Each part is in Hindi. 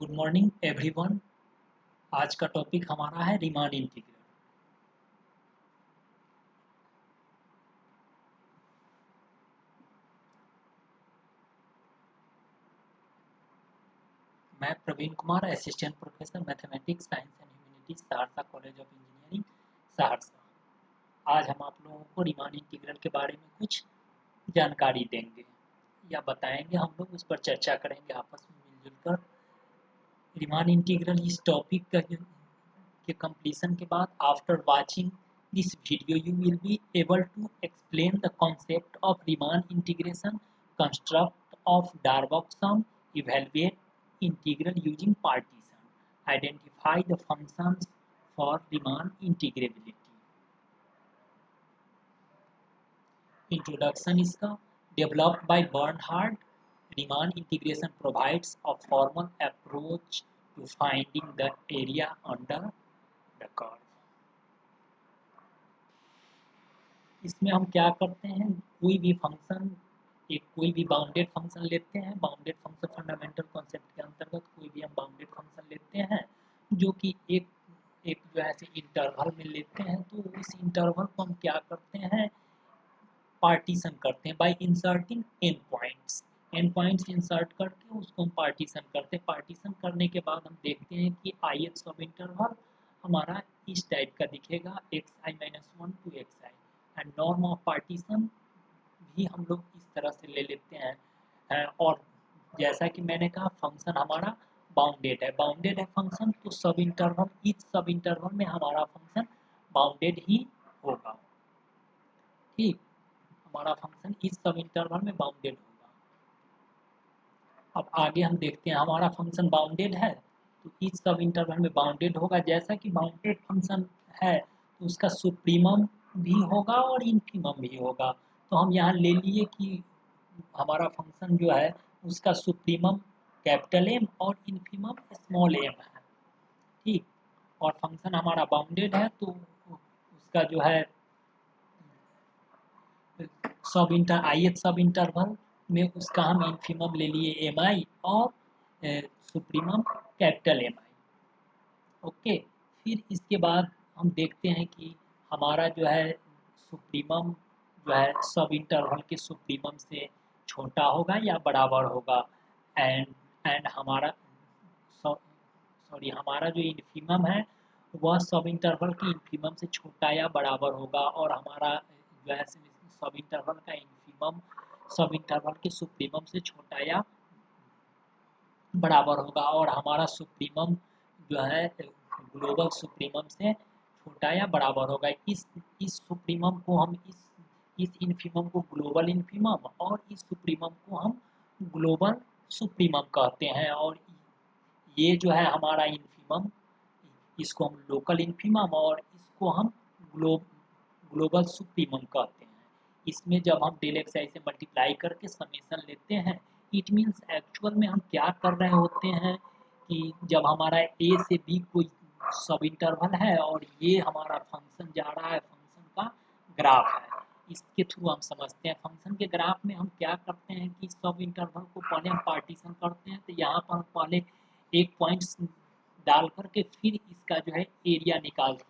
Good morning everyone. आज का टॉपिक हमारा है रीमान इंटीग्रल। मैं Praveen Kumar, assistant professor mathematics science and humanities, Saharsa College of Engineering, Saharsa. आज हम आप लोगों को रीमान इंटीग्रल के बारे में कुछ जानकारी देंगे या बताएंगे। हम लोग उस पर चर्चा करेंगे आपस में मिलजुल कर। रीमान इंटीग्रल इस टॉपिक का के completion के बाद, after watching this video you will be able to explain the concept of Riemann integration, construct of Darboux sum, evaluate integral using partition, identify the functions for Riemann integrability. Introduction इसका developed by Bernhard, Riemann integration provides a formal approach to finding the area under the curve. इसमें हम क्या करते हैं, कोई भी फंक्शन, कोई भी बाउंडेड फंक्शन लेते हैं। बाउंडेड फंक्शन फंडामेंटल कॉन्सेप्ट के अंतर्गत कोई भी हम बाउंडेड फंक्शन लेते हैं जो कि एक एक जो ऐसे इंटरवल में लेते हैं। तो इस इंटरवल को हम क्या करते हैं, पार्टीशन करते हैं by inserting n points insert करके उसको हम पार्टीशन करते हैं। पार्टीशन करने के बाद हम देखते हैं कि आई एच सब इंटरवल हमारा इस टाइप का दिखेगा, x i minus one two x I. And norm of partition भी हम लोग इस तरह से ले लेते हैं। और जैसा कि मैंने कहा, फंक्शन हमारा बाउंडेड है फंक्शन, तो सब इंटरवल, इस सब इंटरवल में हमारा फंक्शन बाउंडेड ही होगा। ठीक, हमारा फंक्शन इस सब इंटरवल में बाउंडेड होगा। अब आगे हम देखते हैं, हमारा फंक्शन बाउंडेड है तो इस सब इंटरवल में बाउंडेड होगा। जैसा कि बाउंडेड फंक्शन है तो उसका सुप्रीमम भी होगा और इन्फीमम भी होगा। तो हम यहाँ ले लिए कि हमारा फंक्शन जो है उसका सुप्रीमम कैपिटल एम और इन्फीमम स्मॉल एम है। ठीक, और फंक्शन हमारा बाउंडेड है तो उसका जो है सब इंटरवल में उसका हम इन्फीमम ले लिए एम आई और सुप्रीमम कैपिटल एम आई। ओके, फिर इसके बाद हम देखते हैं कि हमारा जो है सुप्रीमम जो है सब इंटरवल के सुप्रीमम से छोटा होगा या बराबर होगा। एंड हमारा हमारा जो इन्फीमम है वह सब इंटरवल के इन्फीमम से छोटा या बराबर होगा। और हमारा जो है सब इंटरवल का इन्फीमम सब इंटरवल के सुप्रीमम से छोटा या बराबर होगा। और हमारा सुप्रीमम जो है ग्लोबल सुप्रीमम से छोटा या बराबर होगा। इस सुप्रीमम को हम इस इन्फीमम को ग्लोबल इन्फीमम और इस सुप्रीमम को हम ग्लोबल सुप्रीमम कहते हैं। और ये जो है हमारा इन्फीमम, इसको हम लोकल इन्फीमम और इसको हम ग्लोबल सुप्रीमम कहते हैं। इसमें जब हम डेल एक्स आई से मल्टीप्लाई करके समेशन लेते हैं, इट मीन्स एक्चुअल में हम क्या कर रहे होते हैं कि जब हमारा ए से बी कोई सब इंटरवल है और ये हमारा फंक्शन जा रहा है, फंक्शन का ग्राफ है, इसके थ्रू हम समझते हैं। फंक्शन के ग्राफ में हम क्या करते हैं कि सब इंटरवल को पहले हम पार्टीशन करते हैं। तो यहाँ पर हम पहले एक पॉइंट्स डाल करके फिर इसका जो है एरिया निकालते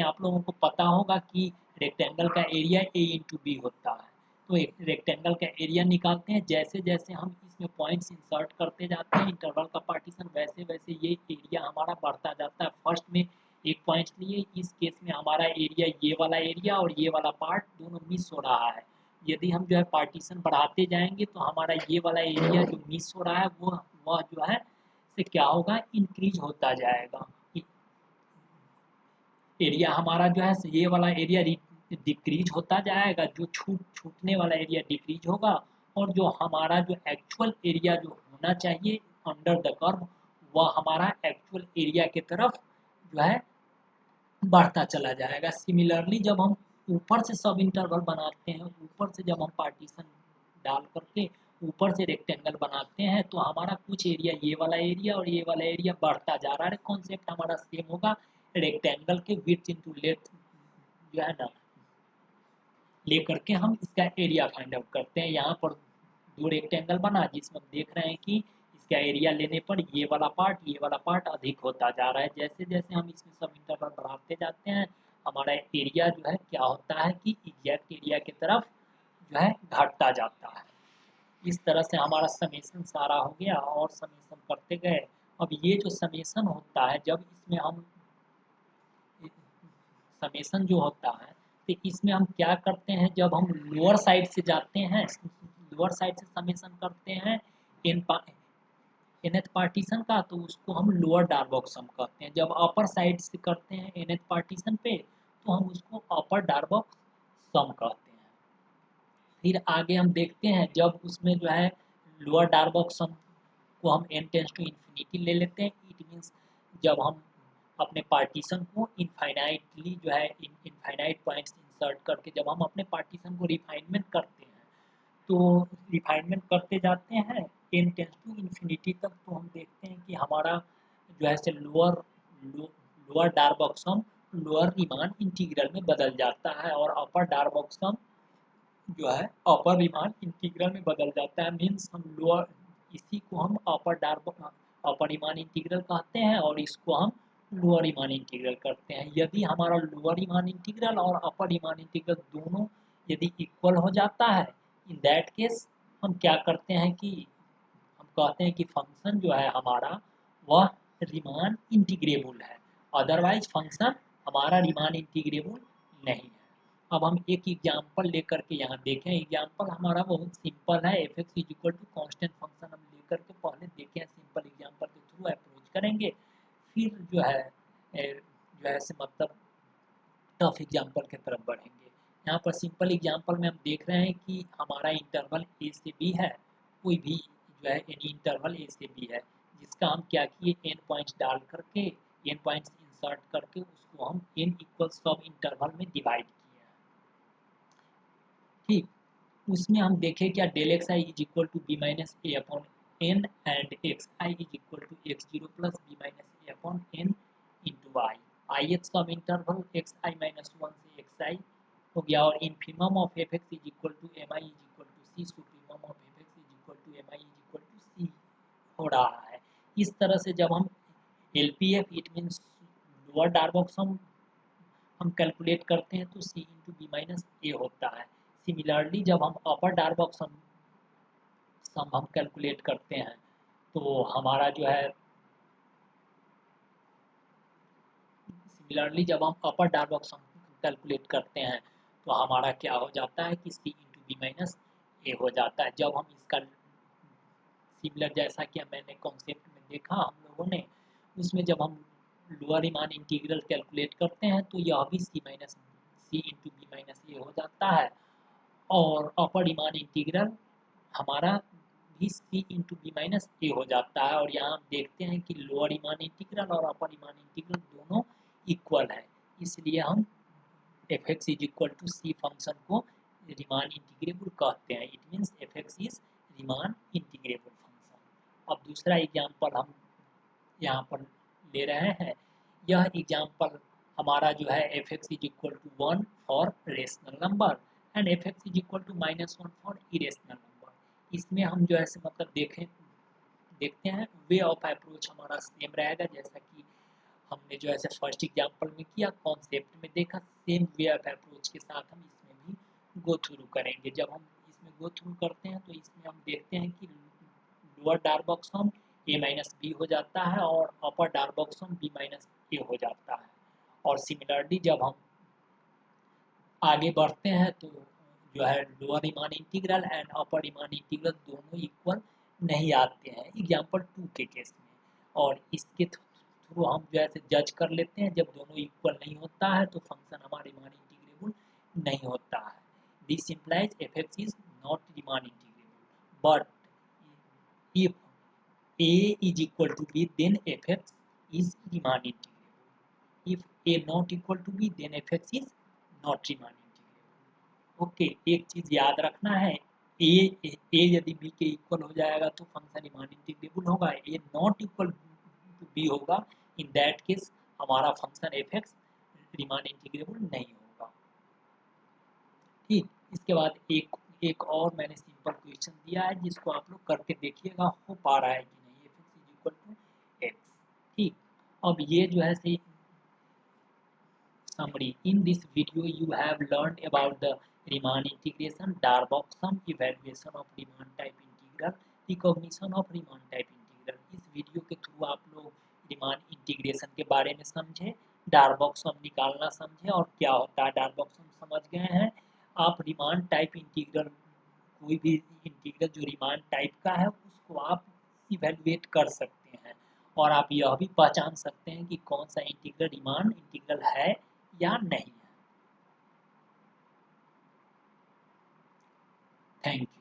हैं। आप लोगों को पता होगा कि रेक्टेंगल का एरिया ए इंटू बी होता है। तो एक रेक्टेंगल का एरिया निकालते हैं। जैसे जैसे हम इसमें पॉइंट्स इंसर्ट करते जाते हैं इंटरवल का पार्टीशन, वैसे वैसे ये एरिया हमारा बढ़ता जाता है। फर्स्ट में एक पॉइंट लिए, इस केस में हमारा एरिया, ये वाला एरिया और ये वाला पार्ट दोनों मिस हो रहा है। यदि हम जो है पार्टीशन बढ़ाते जाएंगे तो हमारा ये वाला एरिया जो मिस हो रहा है वह जो है से क्या होगा, इंक्रीज होता जाएगा। एरिया हमारा जो है ये वाला एरिया डिक्रीज होता जाएगा, जो छूटने वाला एरिया डिक्रीज होगा। और जो हमारा जो एक्चुअल एरिया जो होना चाहिए अंडर द कर्व, वह हमारा एक्चुअल एरिया की तरफ जो है बढ़ता चला जाएगा। सिमिलरली जब हम ऊपर से सब इंटरवल बनाते हैं, ऊपर से जब हम पार्टीशन डाल करके ऊपर से रेक्टेंगल बनाते हैं, तो हमारा कुछ एरिया, ये वाला एरिया और ये वाला एरिया बढ़ता जा रहा है। कॉन्सेप्ट हमारा सेम होगा, रेक्टेंगल के विड्थ इनटू लेंथ जो है ना लेकर के हम इसका एरिया फाइंड आउट करते हैं। यहाँ पर दो रेक्टेंगल बना जिसमें हम देख रहे हैं कि इसका एरिया लेने पर ये वाला पार्ट अधिक होता जा रहा है। जैसे जैसे हम इसमें सब इंटरवल बढ़ाते जाते हैं, हमारा एरिया जो है क्या होता है कि एग्जैक्ट एरिया की तरफ जो है घटता जाता है। इस तरह से हमारा समेसन सारा हो गया और समेसन करते गए। अब ये जो समेसन होता है, जब इसमें हम समेसन जो होता है, तो इसमें हम क्या करते हैं, जब हम लोअर साइड से जाते हैं, लोअर साइड से समेसन करते हैं इन nth पार्टीशन का, तो उसको हम लोअर डार्बॉक्स सम कहते हैं। जब अपर साइड से करते हैं nth पार्टीशन पे, तो हम उसको अपर डार्बॉक्स सम कहते हैं। फिर आगे हम देखते हैं, जब उसमें जो है लोअर डार्बॉक्स सम को हम n टेंस टू इन्फिनिटी ले लेते हैं, इट मीन्स जब हम अपने पार्टीशन को इनफाइनाइटली जो है इनफाइनाइट पॉइंट्स इंसर्ट करके जब हम अपने पार्टीशन को रिफाइनमेंट करते हैं, तो रिफाइनमेंट करते जाते हैं n टेंस टू इन्फिनिटी तक, तो हम देखते हैं कि हमारा जो है से lower Darboux some lower Riemann integral में बदल जाता है और अपर डार्बॉक्स सम जो है अपर रीमान इंटीग्रल में बदल जाता है। मीन्स हम लोअर, इसी को हम अपर रीमान इंटीग्रल कहते हैं और इसको हम लोअर रीमान इंटीग्रल करते हैं। यदि हमारा लोअर रीमान इंटीग्रल और अपर रीमान इंटीग्रल दोनों यदि इक्वल हो जाता है, इन दैट केस हम क्या करते हैं कि हम कहते हैं कि फंक्शन जो है हमारा वह रीमान इंटीग्रेबल है, अदरवाइज फंक्शन हमारा रीमान इंटीग्रेबल नहीं है। अब हम एक एग्जाम्पल लेकर के यहाँ देखें। एग्जाम्पल हमारा बहुत सिंपल है, f x is equal to constant function हम लेकर के पहले देखें, सिंपल एग्जाम्पल के थ्रू अप्रोच करेंगे, फिर जो है से मतलब टफ एग्जाम्पल की तरफ बढ़ेंगे। यहाँ पर सिंपल एग्जाम्पल में हम देख रहे हैं कि हमारा इंटरवल ए से बी है, कोई भी जो है एनी इंटरवल ए से बी है, जिसका हम क्या किए, एन पॉइंट्स डाल करके एन पॉइंट्स इंसर्ट करके उसको हम एन इक्वल सब इंटरवल में डिवाइड किए हैं। ठीक, उसमें हम देखें क्या, del x i is equal to b minus a upon n and x i is equal to x zero plus b minus a upon n into i. I h sub interval x i minus one से एक्स आई हो गया, और infimum of F x is equal to M I is equal to C, supremum of F x is equal to M I is equal to C हो रहा है। इस तरह से जब हम L P F it means lower Darboux हम कैलकुलेट करते हैं तो C into B minus A होता है। सिमिलरली जब हम अपर डार्बॉक्स सम हम कैलकुलेट करते हैं, तो हमारा जो है सिमिलरली जब हम अपर डार्बॉक्स सम कैलकुलेट करते हैं, तो हमारा क्या हो जाता है कि सी इंटू बी माइनस ए हो जाता है। जब हम इसका सिमिलर जैसा कि मैंने कॉन्सेप्ट में देखा हम लोगों ने, उसमें जब हम लोअर रीमान इंटीग्रल कैलकुलेट करते हैं तो यह भी सी इंटू बी माइनस ए हो जाता है, और अपर रीमान इंटीग्रल हमारा भी सी इंटू बी माइनस ए हो जाता है। और यहाँ हम देखते हैं कि लोअर रीमान इंटीग्रल और अपर रीमान इंटीग्रल दोनों इक्वल है, इसलिए हम f x is equal to c function को रीमान इंटीग्रेबल कहते हैं। It means f x is Riemann integrable function. अब दूसरा एग्जाम्पल हम यहाँ पर ले रहे हैं। यह एग्जाम्पल हमारा जो है f x is equal to one for rational number and f x is equal to minus one for irrational number. इसमें हम जो है मतलब देखते हैं वे ऑफ अप्रोच हमारा सेम रहेगा, जैसा कि हमने जो है फर्स्ट एग्जाम्पल में किया, कॉन्सेप्ट में देखा, सेम वे ऑफ अप्रोच के साथ हम इसमें भी गो थ्रू करेंगे। जब हम इसमें गो थ्रू करते हैं तो इसमें हम देखते हैं कि लोअर डार्बॉक्स हम ए माइनस बी हो जाता है और अपर डार्बॉक्स हम बी माइनस ए हो जाता है। और सिमिलरली जब हम आगे बढ़ते हैं तो जो है lower Riemann integral and upper Riemann integral दोनों इक्वल नहीं आते हैं एग्जाम्पल 2 के केस में, और इसके थ्रू हम जो है जज कर लेते हैं, जब दोनों इक्वल नहीं होता है तो फंक्शन हमारा रीमान इंटीग्रेबल नहीं होता है। This implies F x is not Riemann integrable, but if a is equal to b then fx is Riemann integrable. If a not equal to b then fx is not Riemann integrable. Okay, एक चीज याद रखना है, a यदि b के इक्वल हो जाएगा तो फंक्शन रीमान इंटीग्रेबल होगा, a not equal to b होगा, इन दैट केस हमारा फंक्शन fx रीमान इंटीग्रेबल नहीं होगा। ठीक, इसके बाद एक और मैंने सिंपल क्वेश्चन दिया है जिसको आप लोग करके देखिएगा हो पा रहा है कि नहीं। Equal to x. ठीक, अब ये जो है से summary. In this video, you have learned about the Riemann integration, Darboux sum, evaluation of Riemann type integral, recognition of Riemann type integral. इस वीडियो के थ्रू आप लोग Riemann इंटीग्रेशन के बारे में समझे, Darboux sum निकालना समझे और क्या होता है Darboux sum समझ गए हैं। आप Riemann टाइप इंटीग्रल, कोई भी इंटीग्रल जो Riemann टाइप का है उसको आप इवेलुएट कर सकते हैं और आप यह भी पहचान सकते हैं कि कौन सा इंटीग्रल Riemann इंटीग्रल है या नहीं है। Thank you.